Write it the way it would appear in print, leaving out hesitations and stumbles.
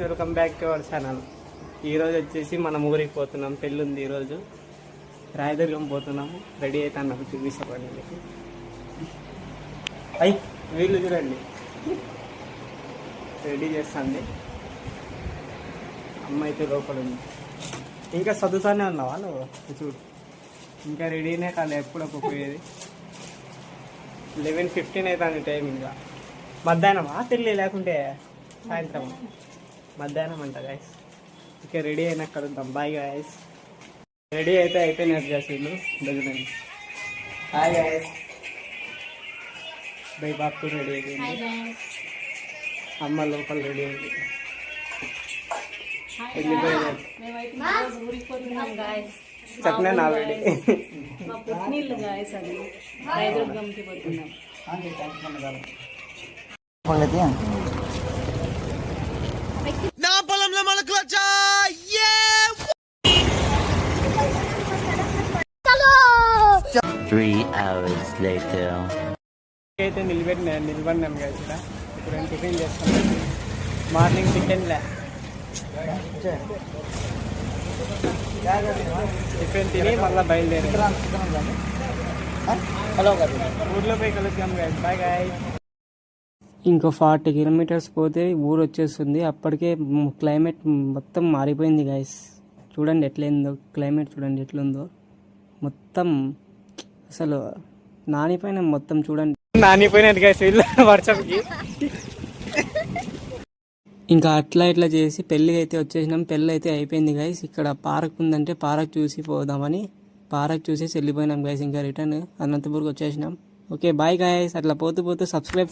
Welcome back to our channel. ఈరోజు వచ్చేసి మనం ఊరికి పోతున్నాం. పెళ్ళి ఉంది ఈరోజు. రాయదుర్గం పోతున్నాము. రెడీ అవుతాను, నాకు చూపిస్తాను. అయ్యి వీళ్ళు చూడండి, రెడీ చేస్తాండి. అమ్మ అయితే లోపల ఉంది. ఇంకా చదువుతానే ఉన్నావా నువ్వు? చూడు, ఇంకా రెడీనే కాలే. ఎప్పుడప్పుడు పోయేది 11:15 అవుతుంది టైం. ఇంకా మధ్యాహ్నమా పెళ్ళి, లేకుంటే సాయంత్రం? మధ్యాహ్నం అంట గాయస్. ఇంకా రెడీ అయినా అక్కడ ఉంటాం. Bye guys. రెడీ అయితే అయిపోయినట్టు చేసిండు దగ్గరండి. Hi guys. బై బాపు రెడీ అయిపోయింది. అమ్మ లోపల రెడీ అయింది. చెప్పిన నా రెడీ. అయితే నిలబడినాం కదా ఇక్కడ. ఇప్పుడు నేను టిఫిన్ చేస్తాను. మార్నింగ్ టిఫిన్లే టిఫిన్ తిని మళ్ళీ బయలుదేరి ఊర్లో పోయి కలుద్దాం గాయస్. Bye guy. ఇంకో 40 కిలోమీటర్స్ పోతే ఊరు వచ్చేస్తుంది. అప్పటికే క్లైమేట్ మొత్తం మారిపోయింది గాయస్. చూడండి ఎట్లయిందో క్లైమేట్, చూడండి ఎట్లుందో మొత్తం. అసలు నానిపోయిన మొత్తం, చూడండి నానిపోయినట్టు గాయస్ వీళ్ళు వర్షంకి. ఇంకా అట్లా ఇట్లా చేసి పెళ్ళి అయితే వచ్చేసినాం. పెళ్ళి అయితే అయిపోయింది గాయస్. ఇక్కడ పార్క్ ఉందంటే పార్క్ చూసి పోదామని పార్క్ చూసేసి వెళ్ళిపోయినాం గాయస్. ఇంకా రిటర్న్ అనంతపూర్కి వచ్చేసినాం. Okay bye guys. అట్లా పోతూ సబ్స్క్రైబ్.